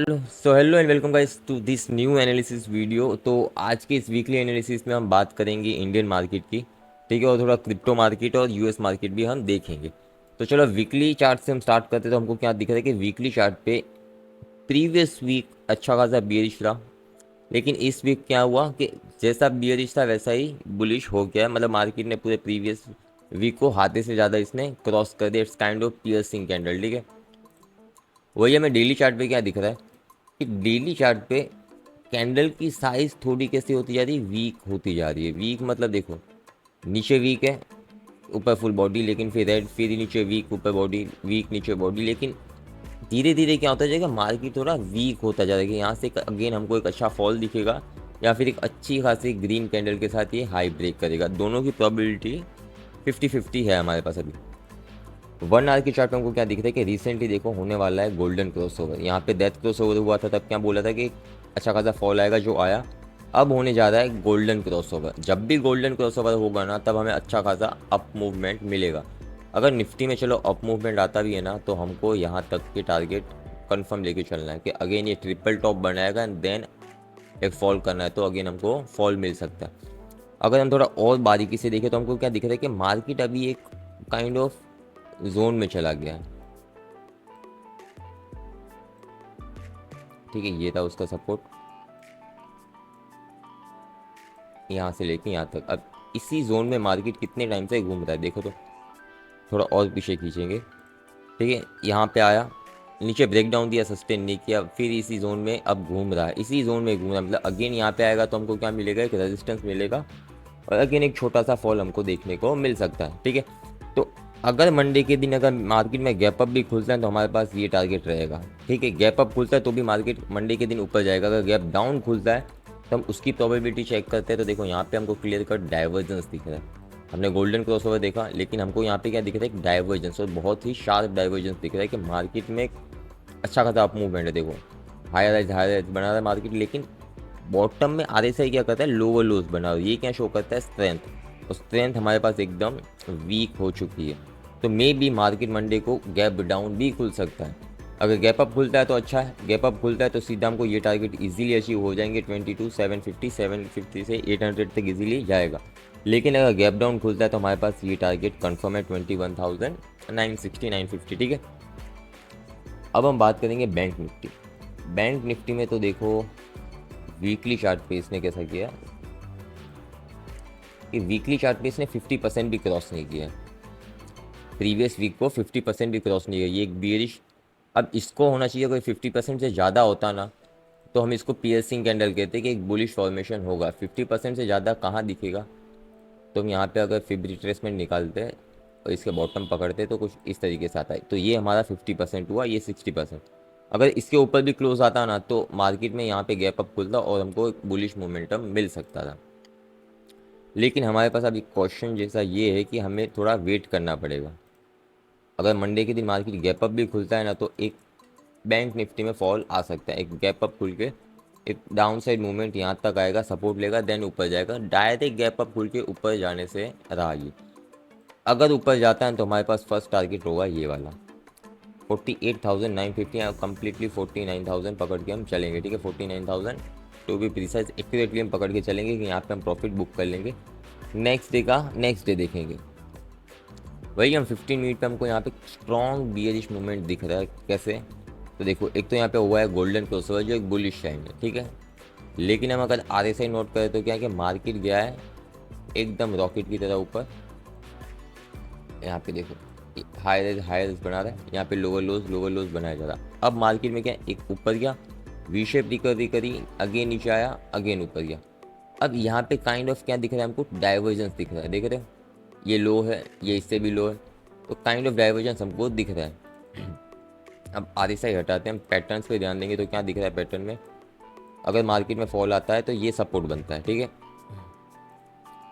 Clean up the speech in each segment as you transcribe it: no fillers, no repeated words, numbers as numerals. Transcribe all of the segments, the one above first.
Hello and welcome guys to this new analysis video. तो आज के इस वीकली एनालिसिस में हम बात करेंगे इंडियन मार्केट की, ठीक है, और थोड़ा क्रिप्टो मार्केट और यूएस मार्केट भी हम देखेंगे। तो चलो वीकली चार्ट से हम स्टार्ट करते हैं। तो हमको क्या दिख रहा है कि वीकली चार्ट पे प्रीवियस वीक अच्छा खासा बियरिश रहा, लेकिन इस वीक क्या हुआ कि जैसा बियरिश था वैसा ही बुलिश हो गया। मतलब मार्केट ने पूरे प्रीवियस वीक को हाथे से ज़्यादा इसने क्रॉस कर दिया। It's kind of piercing candle, ठीक है। वही हमें डेली चार्ट पे क्या दिख रहा है कि डेली चार्ट पे कैंडल की साइज थोड़ी कैसी होती जा रही है, वीक होती जा रही है। वीक मतलब देखो, नीचे वीक है, ऊपर फुल बॉडी, लेकिन फिर रेड, फिर नीचे वीक, ऊपर बॉडी, वीक, नीचे बॉडी। लेकिन धीरे धीरे क्या होता जाएगा, मार्केट थोड़ा वीक होता जाएगा। यहाँ से अगेन हमको एक अच्छा फॉल दिखेगा, या फिर एक अच्छी खासी ग्रीन कैंडल के साथ ये हाई ब्रेक करेगा। दोनों की प्रोबेबिलिटी 50-50 है हमारे पास अभी। 1 आवर की चार्ट में हमको क्या दिख रहा है कि रिसेंटली देखो होने वाला है गोल्डन क्रॉस ओवर। यहाँ पे डेथ क्रॉस ओवर हुआ था, तब क्या बोला था कि अच्छा खासा फॉल आएगा, जो आया। अब होने जा रहा है गोल्डन क्रॉस ओवर। जब भी गोल्डन क्रॉस ओवर होगा ना, तब हमें अच्छा खासा अप मूवमेंट मिलेगा। अगर निफ्टी में चलो अप मूवमेंट आता भी है ना, तो हमको यहाँ तक के टारगेट कंफर्म लेके चलना है कि अगेन ये ट्रिपल टॉप बनाएगा एंड देन एक फॉल करना है, तो अगेन हमको फॉल मिल सकता है। अगर हम थोड़ा और बारीकी से देखें तो हमको क्या दिख रहा है कि मार्केट अभी एक काइंड ऑफ जोन में चला गया है, ठीक है। ये था उसका सपोर्ट, यहाँ से लेके यहाँ तक। अब इसी जोन में मार्केट कितने टाइम से घूम रहा है देखो तो। थोड़ा और पीछे खींचेंगे, ठीक है। यहाँ पे आया, नीचे ब्रेक डाउन दिया, सस्टेन नहीं किया, फिर इसी जोन में अब घूम रहा है। इसी जोन में घूम रहा है, मतलब अगेन यहाँ पे आएगा तो हमको क्या मिलेगा, एक रेजिस्टेंस मिलेगा, और अगेन एक छोटा सा फॉल हमको देखने को मिल सकता है, ठीक है। तो अगर मंडे के दिन अगर मार्केट में गैप अप भी खुलता है तो हमारे पास ये टारगेट रहेगा, ठीक है। गैप अप खुलता है तो भी मार्केट मंडे के दिन ऊपर जाएगा। अगर गैप डाउन खुलता है तो हम उसकी प्रोबेबिलिटी चेक करते हैं। तो देखो यहाँ पे हमको क्लियर कट डाइवर्जेंस दिख रहा है। हमने गोल्डन क्रॉसओवर देखा, लेकिन हमको यहाँ पे क्या दिख रहा है, एक डाइवर्जेंस, और बहुत ही शार्प डाइवर्जेंस दिख रहा है कि मार्केट में एक अच्छा खासा अप मूवमेंट है। देखो हायर हायर बना रहा है मार्केट, लेकिन बॉटम में आरएसआई क्या करता है, लोअर लोज बना रहा है। ये क्या शो करता है, स्ट्रेंथ। और स्ट्रेंथ हमारे पास एकदम वीक हो चुकी है। तो मे बी मार्केट मंडे को गैप डाउन भी खुल सकता है। अगर गैप अप खुलता है तो अच्छा है, गैप अप खुलता है तो सीधा हमको ये टारगेट इजीली अचीव हो जाएंगे। 22,750, 750 से 800 तक इजीली जाएगा। लेकिन अगर गैप डाउन खुलता है तो हमारे पास ये टारगेट कन्फर्म है 21,960, 950, ठीक है। अब हम बात करेंगे बैंक निफ्टी। बैंक निफ्टी में तो देखो वीकली चार्ट पे इसने कैसा किया कि वीकली चार्ट पे इसने 50% भी क्रॉस नहीं किया। प्रीवियस वीक को 50% भी क्रॉस नहीं किया, ये एक बियरिश। अब इसको होना चाहिए, कोई 50% से ज़्यादा होता ना, तो हम इसको पियर्सिंग कैंडल कहते हैं कि एक बुलिश फॉर्मेशन होगा। 50% से ज़्यादा कहाँ दिखेगा, तो हम यहाँ पे अगर फिब रिट्रेसमेंट निकालते हैं और इसके बॉटम पकड़ते हैं तो कुछ इस तरीके से आता है। तो ये हमारा 50% हुआ, ये 60%। अगर इसके ऊपर भी क्लोज आता ना, तो मार्केट में यहाँ पे गैप अप खुलता और हमको एक बुलिश मोमेंटम मिल सकता था। लेकिन हमारे पास अभी क्वेश्चन जैसा ये है कि हमें थोड़ा वेट करना पड़ेगा। अगर मंडे के दिन मार्केट गैप अप भी खुलता है ना, तो एक बैंक निफ्टी में फॉल आ सकता है। एक गैप अप खुल के एक डाउन साइड मूवमेंट यहाँ तक आएगा, सपोर्ट लेगा, देन ऊपर जाएगा। डायरेक्ट गैप अप खुल के ऊपर जाने से रहा ये। अगर ऊपर जाता है तो हमारे पास फर्स्ट टारगेट होगा ये वाला 48,950, या कम्प्लीटली 49,000 पकड़ के हम चलेंगे, ठीक है। 49,000 टू बी प्रिसाइज, एक्यूरेटली हम पकड़ के चलेंगे कि यहाँ पे हम प्रॉफिट बुक कर लेंगे। नेक्स्ट डे का नेक्स्ट डे देखेंगे। वही हम 15 मिनट पे हमको यहाँ पे स्ट्रॉन्ग बियरिश मूवमेंट दिख रहा है। कैसे, तो देखो एक तो यहाँ पे हुआ है गोल्डन क्रॉसओवर, जो एक बुलिश साइन है, ठीक है। लेकिन हम अगर आरएसआई नोट करें तो क्या है कि मार्केट गया है एकदम रॉकेट की तरह ऊपर। यहाँ पे देखो हायर हायर बना रहा है, यहाँ पे लोअर लोज बनाया जा रहा है। अब मार्केट में क्या एक ऊपर गया, वी शेप रिकवरी करी, अगेन नीचे आया, अगेन ऊपर गया। अब यहाँ पे काइंड ऑफ क्या दिख रहा है हमको, डाइवर्जेंस दिख रहा है, देख रहे हो। ये लो है, ये इससे भी लो है, तो काइंड ऑफ डाइवर्जेंस हमको दिख रहा है। अब आरएसआई हटाते हैं, हम पैटर्न्स पे ध्यान देंगे तो क्या दिख रहा है पैटर्न में, अगर मार्केट में फॉल आता है तो ये सपोर्ट बनता है, ठीक है।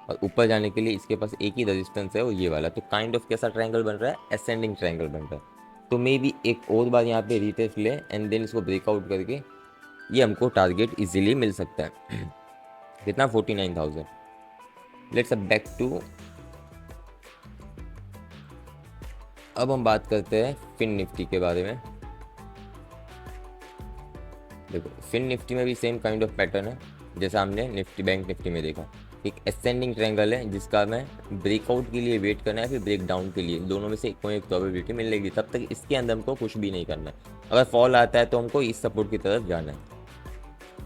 और ऊपर जाने के लिए इसके पास एक ही रेजिस्टेंस है, वो ये वाला। तो काइंड ऑफ कैसा ट्रायंगल बन रहा है, असेंडिंग ट्रायंगल बन रहा है। तो मे बी एक और बार यहाँ पे रिटेस्ट ले एंड देन इसको ब्रेकआउट करके ये हमको टारगेट इजीली मिल सकता है। कितना, 49,000। लेट्स अब बैक टू, अब हम बात करते हैं फिन निफ्टी के बारे में। देखो फिन निफ्टी में भी सेम काइंड ऑफ पैटर्न है जैसा हमने निफ्टी बैंक निफ्टी में देखा। एक असेंडिंग ट्रायंगल है जिसका मैं ब्रेकआउट के लिए वेट करना है, फिर ब्रेक डाउन के लिए, दोनों में से कोई एक प्रोबेबिलिटी मिलेगी, तब तक इसके अंदर हमको कुछ भी नहीं करना है। अगर फॉल आता है तो हमको इस सपोर्ट की तरफ जाना है।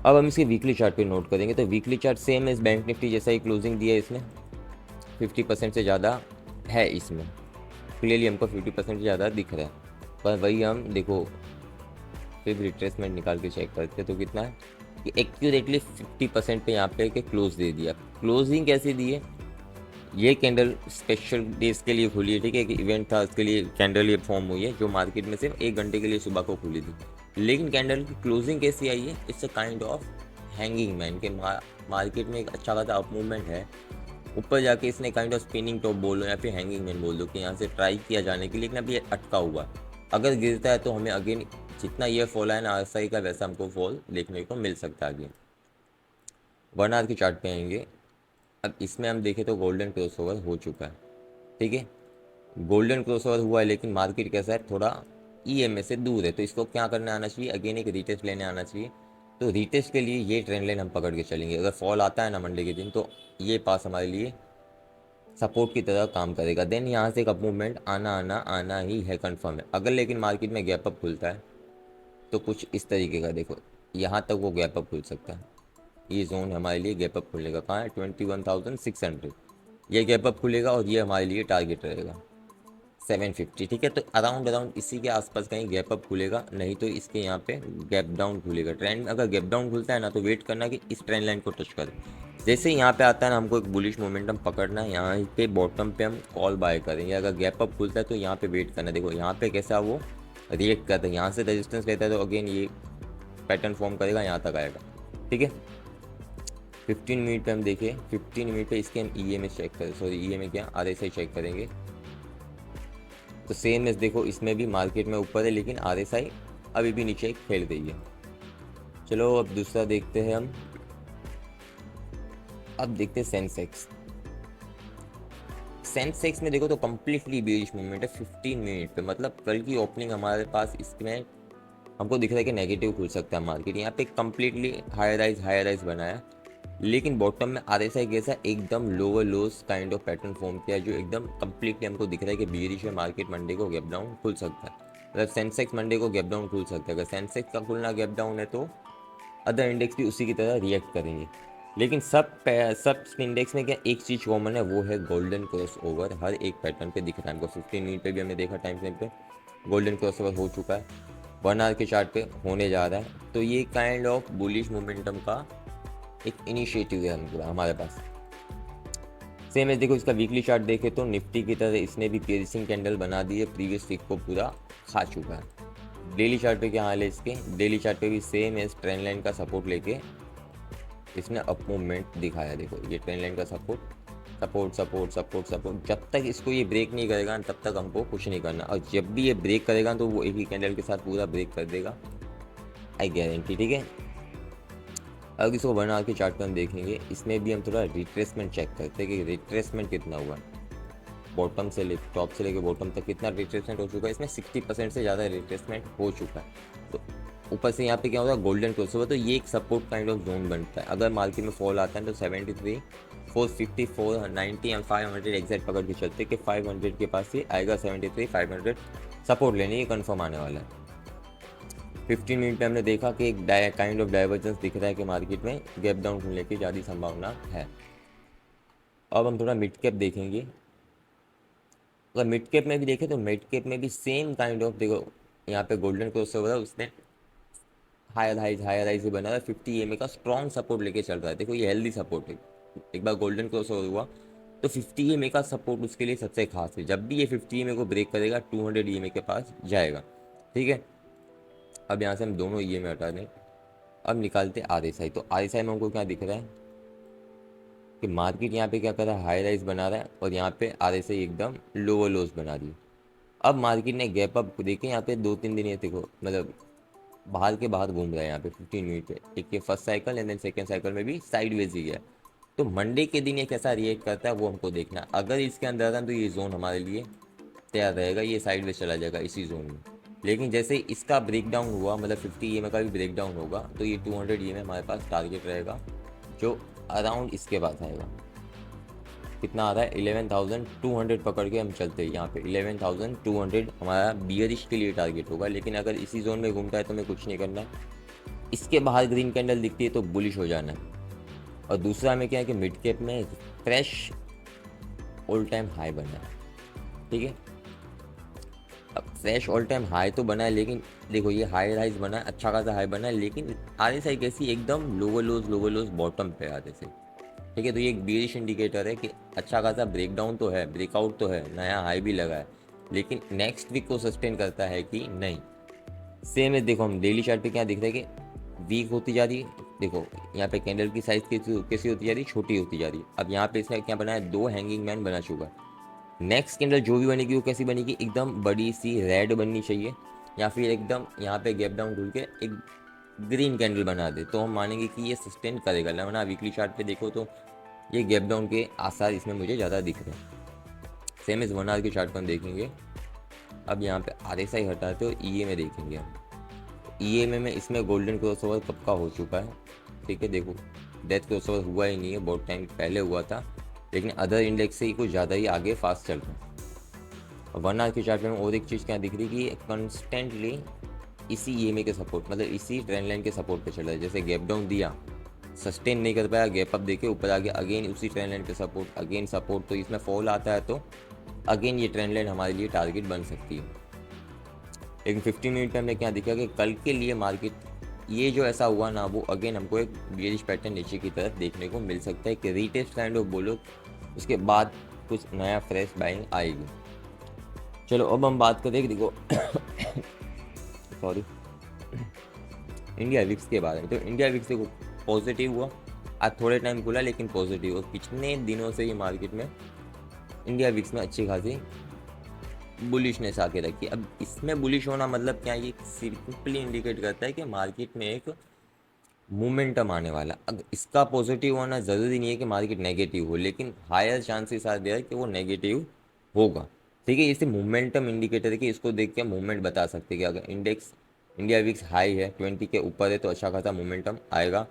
अब हम इसके वीकली चार्ट पे नोट करेंगे तो वीकली चार्ट सेम इस बैंक निफ्टी जैसा ही क्लोजिंग दिया है, इसमें 50% से ज़्यादा है, इसमें क्लियरली हमको 50% से ज़्यादा दिख रहा है। पर वही हम देखो फिर रिट्रेसमेंट निकाल के चेक करते हैं तो कितना है कि एक्यूरेटली 50% पे यहाँ पे के क्लोज दे दिया। क्लोजिंग कैसे दी है, ये कैंडल स्पेशल डेज के लिए खुली है, ठीक है, कि इवेंट था उसके लिए कैंडल ये फॉर्म हुई है जो मार्केट में सिर्फ 1 घंटे के लिए सुबह को खुली थी। लेकिन कैंडल की क्लोजिंग कैसी आई है, it's a kind of hanging man के मार्केट में एक अच्छा खासा अप मूवमेंट है, ऊपर जाके इसने काइंड ऑफ स्पिनिंग टॉप बोलो या फिर हैंगिंग मैन बोल दो कि यहाँ से ट्राई किया जाने के लिए, लेकिन अभी ये अटका हुआ है। अगर गिरता है तो हमें अगेन जितना ये फॉल है ना RSI का, वैसा हमको फॉल देखने को मिल सकता है अगेन। 1 आवर के चार्ट पे आएंगे। अब इसमें हम देखें तो गोल्डन क्रॉसओवर हो चुका है, ठीक है, गोल्डन क्रॉसओवर हुआ है, लेकिन मार्केट कैसा है, थोड़ा EMA से दूर है, तो इसको क्या करने आना चाहिए, अगेन एक रीटेस्ट लेने आना चाहिए। तो रीटेस्ट के लिए ये ट्रेंड लाइन हम पकड़ के चलेंगे। अगर फॉल आता है ना मंडे के दिन, तो ये पास हमारे लिए सपोर्ट की तरह काम करेगा। देन यहाँ से एक अप मूवमेंट आना आना आना ही है, कंफर्म है। अगर लेकिन मार्केट में गैप अप खुलता है तो कुछ इस तरीके का देखो, यहाँ तक वो गैप अप खुल सकता है। ये जोन हमारे लिए गैप अप खुलेगा, कहाँ है, 21,600, ये गैप अप खुलेगा और ये हमारे लिए टारगेट रहेगा 750, ठीक है। तो अराउंड अराउंड इसी के आसपास कहीं गैप अप खुलेगा, नहीं तो इसके यहाँ पे गैप डाउन खुलेगा। ट्रेंड अगर गैप डाउन खुलता है ना तो वेट करना कि इस ट्रेंड लाइन को टच करे। जैसे ही यहाँ पे आता है ना, हमको एक बुलिश मोमेंटम पकड़ना है, यहाँ पे बॉटम पे हम कॉल बाय करेंगे। अगर गैप अप खुलता है तो यहाँ पे वेट करना है। देखो यहाँ पे कैसा वो रिएक्ट करता है, यहाँ से रेजिस्टेंस लेता है तो अगेन ये पैटर्न फॉर्म करेगा, यहाँ तक आएगा, ठीक है। 15 मिनट पे हम देखें, 15 मिनट पे इसके हम EMA चेक करें, सॉरी EMA क्या, RSI चेक करेंगे। तो सेम इस देखो, इसमें भी मार्केट में ऊपर है लेकिन RSI अभी भी नीचे खेल रही है। चलो अब दूसरा देखते हैं हम। अब देखते हैं सेंसेक्स। सेंसेक्स में देखो तो कम्प्लीटली बेरिश मूवमेंट है 15 मिनट पे, मतलब कल की ओपनिंग हमारे पास इसमें हमको दिख रहा है कि नेगेटिव खुल सकता है मार्केट। यहाँ पे कम्प्लीटली हाई राइज बनाया, लेकिन बॉटम में RSI कैसा एकदम lower loss kind of pattern form किया है, जो एकदम कम्प्लीटली हमको दिख रहा है कि बेरिश है मार्केट, मंडे को गैप डाउन खुल सकता है। मतलब सेंसेक्स मंडे को गैप डाउन खुल सकता है। अगर सेंसेक्स का खुलना गैप डाउन है तो अदर इंडेक्स भी उसी की तरह रिएक्ट करेंगे। लेकिन सब इंडेक्स में क्या एक चीज़ कॉमन है, वो है गोल्डन क्रॉस ओवर हर एक पैटर्न पे दिख रहा है हमको। 15 मिनट पे भी हमने देखा टाइम फ्रेम पे गोल्डन क्रॉस ओवर हो चुका है, 1 आवर के चार्ट पे होने जा रहा है। तो ये काइंड ऑफ बुलिश मोमेंटम का एक इनिशिएटिव है हमको हमारे पास। सेम है देखो, इसका वीकली चार्ट देखे तो निफ्टी की तरह इसने भी तेजिंग कैंडल बना दी है, प्रीवियस वीक को पूरा खा चुका है। डेली चार्ट पे क्या हाल है इसके, डेली चार्ट पे भी सेम है, ट्रेंड लाइन का सपोर्ट लेके इसने अप मूवमेंट दिखाया। देखो ये ट्रेंड लाइन का support support support support support, जब तक इसको ये ब्रेक नहीं करेगा तब तक हमको कुछ नहीं करना, और जब भी ये ब्रेक करेगा तो वो एक ही कैंडल के साथ पूरा ब्रेक कर देगा, आई गारंटी, ठीक है। अगर इसको 1 आवर के चार्ट पर हम देखेंगे, इसमें भी हम थोड़ा रिट्रेसमेंट चेक करते हैं कि रिट्रेसमेंट कितना हुआ है। बॉटम से ले टॉप से लेके बॉटम तक कितना रिट्रेसमेंट हो चुका है, इसमें 60% से ज़्यादा रिट्रेसमेंट हो चुका है। तो ऊपर से यहाँ पे क्या होता है, गोल्डन क्रॉस ओवर, तो ये एक सपोर्ट काइंड ऑफ जोन बनता है। अगर मार्केट में फॉल आता है तो 73, 450, 490 एंड 500 एग्जैक्ट पकड़ के चलते कि 500 के पास ये आएगा, 73, 500 सपोर्ट लेने ये कन्फर्म आने वाला है। 15 मिनट पे हमने देखा कि एक काइंड ऑफ डाइवर्जेंस दिख रहा है कि मार्केट में गैप डाउन खुलने की ज़्यादा संभावना है। अब हम थोड़ा मिड कैप देखेंगे। अगर मिड कैप में भी देखें तो मिड कैप में भी सेम काइंड ऑफ देखो, यहाँ पे गोल्डन क्रॉस ओवर है, उसने हायर हाई से बना रहा है, 50 EMA का स्ट्रॉन्ग सपोर्ट लेके चल रहा है। देखो ये हेल्दी सपोर्ट है, एक बार गोल्डन क्रॉस ओवर हुआ तो 50 EMA का सपोर्ट उसके लिए सबसे खास है। जब भी ये 50 EMA को ब्रेक करेगा 200 EMA के पास जाएगा, ठीक है। अब यहाँ से हम दोनों EMA हटा दें, अब निकालते RSI। तो RSI में हमको क्या दिख रहा है कि मार्केट यहाँ पे क्या कर रहा है, हाई राइज बना रहा है और यहाँ पे RSI एकदम लोअर लोस बना दी। अब मार्केट ने गैप अप देखे, यहाँ पे 2-3 दिन ये देखो, मतलब बाहर के बाहर घूम रहा है यहाँ पे 15 मिनट पे। एक ये first cycle and then second cycle में भी साइड वेज ही गया। तो मंडे के दिन ये कैसा रिएक्ट करता है वो हमको देखना है। अगर इसके अंदर आता है तो ये जोन हमारे लिए तैयार रहेगा, ये साइड वेज चला जाएगा इसी जोन में। लेकिन जैसे इसका ब्रेक डाउन हुआ, मतलब 50 EMA का भी ब्रेक डाउन होगा, तो ये 200 EMA हमारे पास टारगेट रहेगा, जो अराउंड इसके पास आएगा। कितना आ रहा है? 11,200 पकड़ के हम चलते हैं। यहाँ पे 11,200 हमारा बियरिश के लिए टारगेट होगा, लेकिन अगर इसी जोन में घूमता है तो हमें कुछ नहीं करना है। इसके बाहर ग्रीन कैंडल दिखती है तो बुलिश हो जाना है। और दूसरा हमें क्या है कि मिड कैप में फ्रेश ऑल टाइम हाई बना है, ठीक है। अब फ्रेश ऑल टाइम हाई तो बना है, लेकिन देखो ये हाई राइज बना है, अच्छा खासा हाई बना है, लेकिन RSI कैसी एकदम लोअर लोज बॉटम पे आते से, ठीक है। तो ये एक बेरिश इंडिकेटर है कि अच्छा खासा ब्रेकडाउन तो है, ब्रेकआउट तो है, नया हाई भी लगा है, लेकिन नेक्स्ट वीक को सस्टेन करता है कि नहीं। सेम है, देखो हम डेली चार्ट पे क्या दिख रहा है कि वीक होती जा रही है। देखो यहाँ पे कैंडल की साइज कैसी होती जा रही है? छोटी होती जा रही है। अब यहाँ पे इसका क्या बना है? 2 हैंगिंग मैन बना चुका है। नेक्स्ट कैंडल जो भी बनेगी वो कैसी बनेगी? एकदम बड़ी सी रेड बननी चाहिए, या फिर एकदम यहाँ पे गैप डाउन खुल के एक ग्रीन कैंडल बना दे, तो हम मानेंगे कि ये सस्टेन करेगा। वरना वीकली चार्ट पे देखो तो ये गैप डाउन के आसार इसमें मुझे ज़्यादा दिख रहे हैं। सेम इस 1 आवर के चार्ट पर हम देखेंगे। अब यहाँ पे RSI हटाते हो, EMA देखेंगे हम। EMA में इसमें गोल्डन क्रॉसओवर कब का हो चुका है, ठीक है। देखो डेथ क्रॉसओवर हुआ ही नहीं है, बहुत टाइम पहले हुआ था, लेकिन अदर इंडेक्स से ही कुछ ज़्यादा ही आगे फास्ट चल रहा है। 1 आवर के चार्ट में और एक चीज़ क्या दिख रही है कि कंस्टेंटली इसी EMA के सपोर्ट, मतलब इसी ट्रेंड लाइन के सपोर्ट पे चल रहा है। जैसे गैप डाउन दिया, सस्टेन नहीं कर पाया, गैप अप देके ऊपर आ गया, अगेन उसी ट्रेंड लाइन पे सपोर्ट, अगेन सपोर्ट, तो इसमें फॉल आता है तो अगेन ये ट्रेंड लाइन हमारे लिए टारगेट बन सकती है। लेकिन 15 मिनट में हमने क्या देखा कि कल के लिए मार्केट ये जो ऐसा हुआ ना, वो अगेन हमको एक बेयरिश पैटर्न नीचे की तरफ देखने को मिल सकता है कि रीटेस्ट काइंड ऑफ बोलो, उसके बाद कुछ नया फ्रेश बाइंग आएगी। चलो अब हम बात करें, देखो सॉरी, इंडिया विक्स के बारे में। तो इंडिया विक्स देखो पॉजिटिव हुआ, आज थोड़े टाइम खुला लेकिन पॉजिटिव हुआ। पिछले दिनों से ये मार्केट में इंडिया विक्स में अच्छी खासी बुलिशनेस आके रखी। अब इसमें बुलिश होना मतलब क्या? ये सिंपली इंडिकेट करता है कि मार्केट में एक मोमेंटम आने वाला। अब इसका पॉजिटिव होना ज़रूरी नहीं है कि मार्केट नेगेटिव हो, लेकिन हायर चांसेस आर देयर कि वो नेगेटिव होगा, ठीक है। इसे मोमेंटम इंडिकेटर है कि इसको देख के मूवमेंट बता सकते हैं कि अगर इंडेक्स इंडिया विक्स हाई है, 20 के ऊपर है, तो अच्छा खासा मोमेंटम आएगा।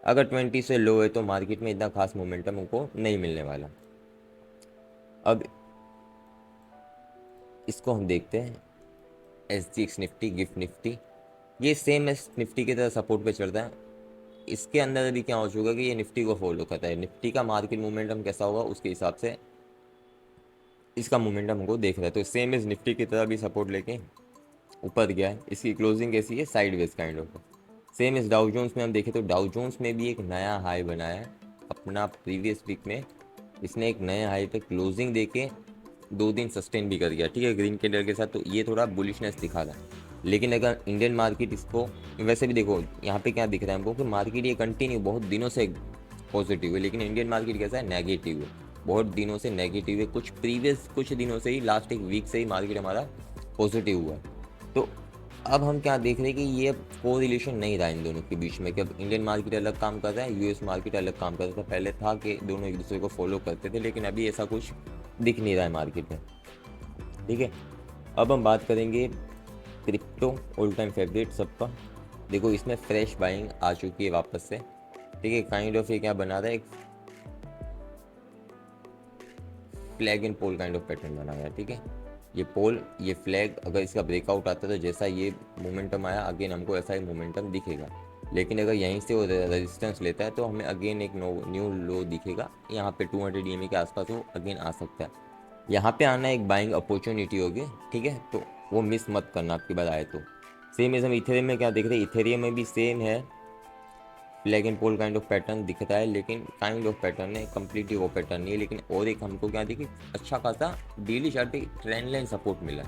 अगर 20 से लो है तो मार्केट में इतना खास मोमेंटम उनको नहीं मिलने वाला। अब इसको हम देखते हैं SGX निफ्टी, गिफ्ट निफ्टी, ये सेम एस निफ्टी की तरह सपोर्ट पे चल रहा है। इसके अंदर अभी क्या हो चुका कि ये निफ्टी को फॉलो करता है। निफ्टी का मार्केट मोमेंटम कैसा होगा उसके हिसाब से इसका मोमेंटम हमको देख रहा है। तो सेम इस निफ्टी की तरह भी सपोर्ट लेके ऊपर गया है। इसकी क्लोजिंग कैसी है? Sideways kind of. सेम इस डाउ जोन्स में हम देखें तो डाउ जोन्स में भी एक नया हाई बनाया है अपना प्रीवियस वीक में। इसने एक नए हाई पे क्लोजिंग देके 2 दिन सस्टेन भी कर गया, ठीक है, ग्रीन कैंडल के साथ। तो ये थोड़ा बुलिशनेस दिखा रहा है। लेकिन अगर इंडियन मार्केट इसको, वैसे भी देखो यहाँ पे क्या दिख रहा है हमको कि मार्केट ये कंटिन्यू बहुत दिनों से पॉजिटिव है, लेकिन इंडियन मार्केट कैसा है? नेगेटिव है, बहुत दिनों से नेगेटिव है। कुछ दिनों से ही, लास्ट एक वीक से ही मार्केट हमारा पॉजिटिव हुआ है। तो अब हम क्या देख रहे हैं कि ये को रिलेशन नहीं रहा इन दोनों के बीच में, कि अब इंडियन मार्केट अलग काम कर रहा है, US मार्केट अलग काम कर रहा था। पहले था कि दोनों एक दूसरे को फॉलो करते थे, लेकिन अभी ऐसा कुछ दिख नहीं रहा है मार्केट में, ठीक है। अब हम बात करेंगे क्रिप्टो, ऑल टाइम फेवरेट सबका। देखो इसमें फ्रेश बाइंग आ चुकी है वापस से, ठीक है। काइंड ऑफ ये क्या बना रहा है? एक flag and pole kind of pattern बना हुआ है, ठीक है। ये पोल, ये फ्लैग, अगर इसका ब्रेकआउट आता है तो जैसा ये मोमेंटम आया, अगेन हमको ऐसा ही मोमेंटम दिखेगा। लेकिन अगर यहीं से वो रेजिस्टेंस लेता है तो हमें अगेन एक न्यू लो दिखेगा। यहाँ पे 200 EMA के आसपास वो अगेन आ सकता है। यहाँ पे आना एक बाइंग अपॉर्चुनिटी होगी, ठीक है, तो वो मिस मत करना आपकी बात आए तो। सेम एज हम इथेरियम में क्या देख रहे हैं? इथेरियम में भी सेम है, flag and pole kind of pattern दिखता है, लेकिन काइंड ऑफ पैटर्न है, कम्प्लीटली वो पैटर्न नहीं है। लेकिन और एक हमको क्या दिखी, अच्छा खासा डेली चार्ट पे ट्रेंड लाइन सपोर्ट मिला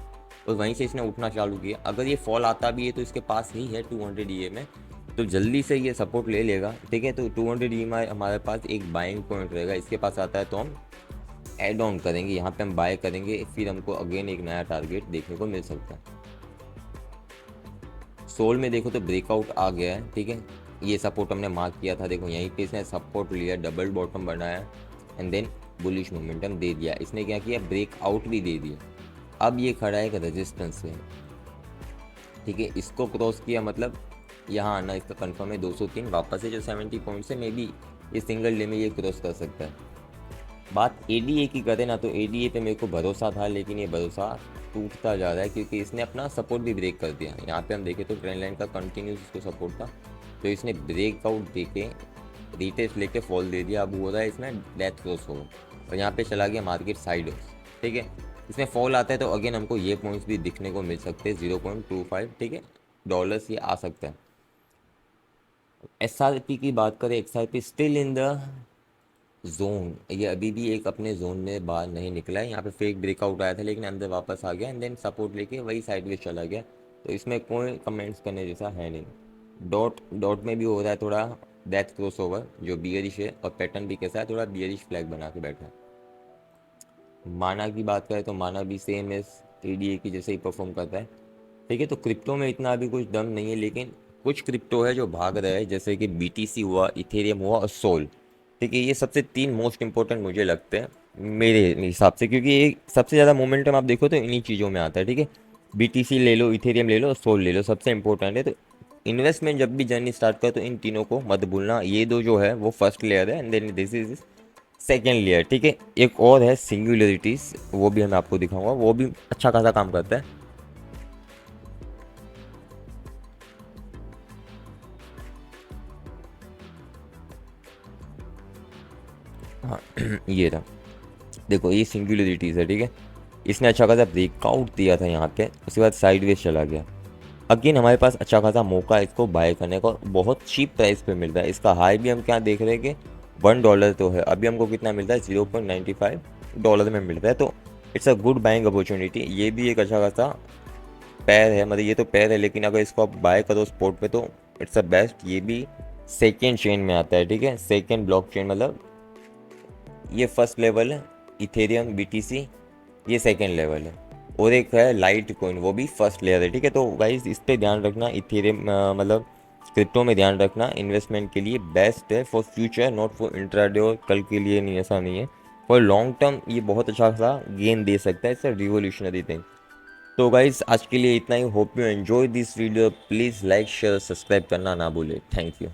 और वहीं से इसने उठना चालू किया। अगर ये फॉल आता भी है तो इसके पास ही है 200 EMA, तो जल्दी से ये सपोर्ट ले लेगा, ठीक है। तो 200 EMA हमारे पास एक बाइंग पॉइंट रहेगा। इसके पास आता है तो हम एड ऑन करेंगे, यहाँ पे हम बाय करेंगे, फिर हमको अगेन एक नया टारगेट देखने को मिल सकता है। सोल में देखो तो ब्रेकआउट आ गया है, ठीक है। ये सपोर्ट हमने मार्क किया था, देखो यहीं पे इसने सपोर्ट लिया, डबल बॉटम बनाया एंड देन बुलिश मोमेंटम दे दिया। इसने क्या किया? ब्रेकआउट भी दे दिया। अब ये खड़ा है एक रेजिस्टेंस में, ठीक है, इसको क्रॉस किया मतलब यहाँ आना इसका कंफर्म है। 203 वापस से जो 70 पॉइंट से मे बी ये सिंगल डे में ये क्रॉस कर सकता है। बात एडीए की करें ना, तो एडीए पे मेरे को भरोसा था, लेकिन ये भरोसा टूटता जा रहा है क्योंकि इसने अपना सपोर्ट भी ब्रेक कर दिया। यहाँ पे हम देखें तो ट्रेंड लाइन का कंटिन्यूस इसको सपोर्ट था, तो इसने ब्रेकआउट दे के रिटेस्ट लेके फॉल दे दिया। अब हो रहा है इसमें डेथ क्रॉस हो, और यहाँ पे चला गया मार्केट साइड। ठीक है, इसमें फॉल आता है तो अगेन हमको ये पॉइंट्स भी दिखने को मिल सकते हैं 0.25, ठीक है, डॉलर्स ये आ सकता है। एसआरपी की बात करें, SRP still in the zone, ये अभी भी एक अपने जोन में बाहर नहीं निकला है। यहाँ पे फेक ब्रेकआउट आया था लेकिन अंदर वापस आ गया एंड देन सपोर्ट लेके वही साइडवेज चला गया, तो इसमें कोई कमेंट्स करने जैसा है नहीं। डॉट डॉट में भी हो रहा है थोड़ा डेथ क्रॉस ओवर जो बियरिश है, और पैटर्न भी कैसा है, थोड़ा बियरिश फ्लैग बना के बैठा है। माना की बात करें तो माना भी सेम एस एडीए की जैसे ही परफॉर्म करता है। ठीक है, तो क्रिप्टो में इतना अभी कुछ दम नहीं है, लेकिन कुछ क्रिप्टो है जो भाग रहा है, जैसे कि बीटीसी हुआ, इथेरियम हुआ और सोल। ठीक है, ये सबसे तीन मोस्ट इंपॉर्टेंट मुझे लगते हैं मेरे हिसाब से, क्योंकि ये सबसे ज़्यादा मोमेंटम आप देखो तो इन्हीं चीज़ों में आता है। ठीक है, बीटीसी ले लो, इथेरियम ले लो और सोल ले लो, सबसे इंपॉर्टेंट है। तो इन्वेस्टमेंट जब भी जर्नी स्टार्ट करो तो इन तीनों को मत भूलना। ये दो जो है वो फर्स्ट लेयर है and then this is second layer. ठीक है, एक और है सिंगुलरिटीज, वो भी मैं आपको दिखाऊंगा, वो भी अच्छा खासा काम करता है। हाँ ये था, देखो ये सिंगुलरिटीज़ है। ठीक है, इसने अच्छा खासा ब्रेकआउट दिया था यहाँ पे, उसके बाद साइडवेज चला गया। अगेन हमारे पास अच्छा खासा मौका है इसको बाय करने का, और बहुत चीप प्राइस पे मिल रहा है। इसका हाई भी हम क्या देख रहे हैं कि $1 तो है, अभी हमको कितना मिल रहा है, $0.95 में मिल रहा है। तो it's a good buying opportunity. ये भी एक अच्छा खासा पैर है, मतलब ये तो पैर है, लेकिन अगर इसको आप बाय करो स्पॉट पे तो इट्स अ बेस्ट। ये भी सेकेंड चेन में आता है। ठीक है, सेकेंड ब्लॉक चेन, मतलब ये फर्स्ट लेवल है इथेरियम बीटीसी, ये सेकेंड लेवल है, और एक है लाइट कॉइन, वो भी फर्स्ट लेयर है। ठीक है, तो गाइस इस पे ध्यान रखना, इथेरियम मतलब क्रिप्टो में ध्यान रखना, इन्वेस्टमेंट के लिए बेस्ट है, for future not for intraday और कल के लिए नहीं, ऐसा नहीं है। फॉर लॉन्ग टर्म ये बहुत अच्छा सा गेन दे सकता है, इट्स रिवोल्यूशनरी थिंग। तो गाइस आज के लिए इतना ही, hope you enjoy this video, please like share subscribe करना ना भूले, थैंक यू।